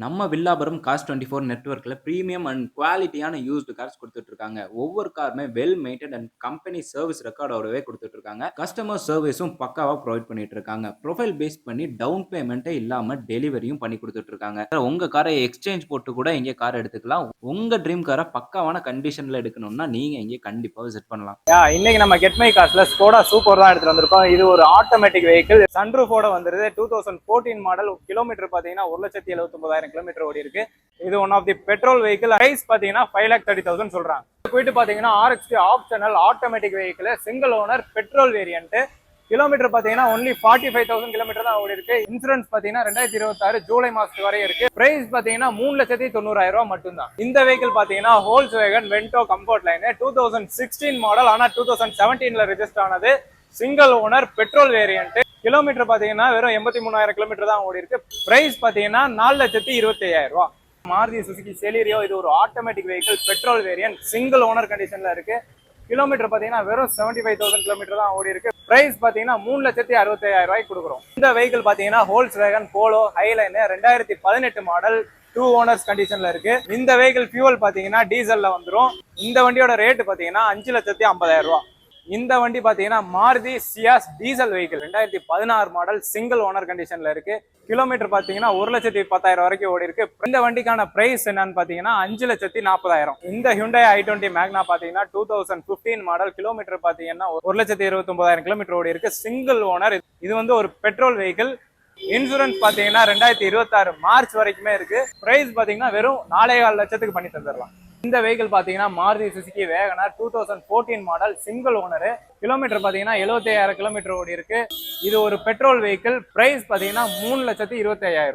நம்ம Villapuram cos 24 நெட்வொர்க்ல premium and குவாலிட்டியான used cars குடுத்துட்டு இருக்காங்க. ஒவ்வொரு காருமே வெல் மெயின்டெய்ன்ட் அண்ட் கம்பெனி சர்விஸ் ரெக்கார்டோடவே குடுத்துட்டு இருக்காங்க. கஸ்டமர் சர்விஸும் பக்காவா புரொவைட் பண்ணிட்டு இருக்காங்க. ப்ரொஃபைல் பேஸ் பண்ணி டவுன் பேமெண்ட்டே இல்லாம டெலிவரியும் பண்ணி குடுத்துட்டு இருக்காங்க. உங்க காரை எக்ஸ்சேஞ்ச் போட்டு கூட இங்க கார் எடுத்துக்கலாம். உங்க ட்ரீம் கார பக்காவான கண்டிஷன்ல எடுக்கணும்னா நீங்க இங்க கண்டிப்பா விசிட் பண்ணலாம். இன்னைக்கு நம்ம கெட் மை கார்ஸ்ல ஸ்கோடா சூப்பர் தான் எடுத்துட்டு வந்திருக்கோம். இது ஒரு ஆட்டோமேட்டிக் வெஹிக்கிள், சன்ரூஃபோட வந்துருது. 2014 மாடல். கிலோமீட்டர் பாத்தீங்கன்னா 1,79,000 கிலோமீட்டர் ஓடி இருக்கு. இது one of the petrol vehicle. Price பாத்தீங்கன்னா 5,30,000 சொல்றாங்க. போயிட்டு பாத்தீங்கன்னா RXT optional automatic vehicle, single owner, petrol variant. Kilometre பாத்தீங்கன்னா ஒன்லி 45,000 கிலோமீட்டர் தான் ஓடி இருக்கு. இன்சூரன்ஸ் பாத்தீங்கன்னா 2026 ஜூலை மாசத்து வரை இருக்கு. பிரைஸ் பாத்தீங்கன்னா 3,90,000 ரூபாய் மட்டும் தான். இந்த வெஹிக்கிள் பாத்தீங்கன்னா ஹோல்ஸ் வேகன் வென்டோ கம்ஃபர்ட் லைன் 2016 மாடல். ஆனா 2017ல ரெஜிஸ்டர் ஆனது. Single owner, petrol variant. Kilometre பாத்தீங்கன்னா வெறும் 83,000 கிலோமீட்டர் தான் ஓடி இருக்கு. பிரைஸ் பாத்தீங்கன்னா 4,25,000 ரூபாய். மாருதி சுசுகி செலீரியோ, இது ஒரு automatic vehicle, petrol variant, single owner கண்டிஷன்ல இருக்கு. கிலோமீட்டர் பாத்தீங்கன்னா வெறும் 75,000 கிலோமீட்டர் தான் ஓடி இருக்கு. பிரைஸ் பாத்தீங்கன்னா 3,65,000 ரூபாய்க்கு கொடுக்குறோம். இந்த வெஹிக்கிள் பாத்தீங்கன்னா ஹோல்ஸ் வேகன் போலோ ஹைலைன் 2018 மாடல், 2 ஓனர்ஸ் கண்டிஷன்ல இருக்கு. இந்த வெஹிக்கிள் ஃபியூவல் பாத்தீங்கன்னா டீசல்ல வந்துரும். இந்த வண்டியோட ரேட் பாத்தீங்கன்னா 5,50,000 ரூபாய். இந்த வண்டி பாத்தீங்கன்னா Maruti Ciaz diesel vehicle, 2016 model, single owner கண்டிஷன்ல இருக்கு. கிலோமீட்டர் பாத்தீங்கன்னா 1,10,000 வரைக்கும் ஓடி இருக்கு. இந்த வண்டிக்கான பிரைஸ் என்னன்னு பாத்தீங்கன்னா 5,40,000. இந்த Hyundai i20 மேக்னா பாத்தீங்கன்னா 2015 மாடல். கிலோமீட்டர் பாத்தீங்கன்னா 1,29,000 கிலோமீட்டர் ஓடி இருக்கு. Single owner. இது வந்து ஒரு பெட்ரோல் வெஹிக்கிள். இன்சூரன்ஸ் பாத்தீங்கன்னா 2026 மார்ச் வரைக்குமே இருக்கு. பிரைஸ் பாத்தீங்கன்னா வெறும் 4,4 லட்சத்துக்கு பண்ணி தந்துடலாம். இந்த வெஹிக்கிள் பாத்தீங்கன்னா Maruti Suzuki Wagon R, 2014 model, single owner. Kilometre பாத்தீங்கன்னா 75,000 கிலோமீட்டர் ஓடி இருக்கு. இது ஒரு பெட்ரோல் வெஹிக்கிள். பிரைஸ் பாத்தீங்கன்னா 3,25,000 ரூபாய்.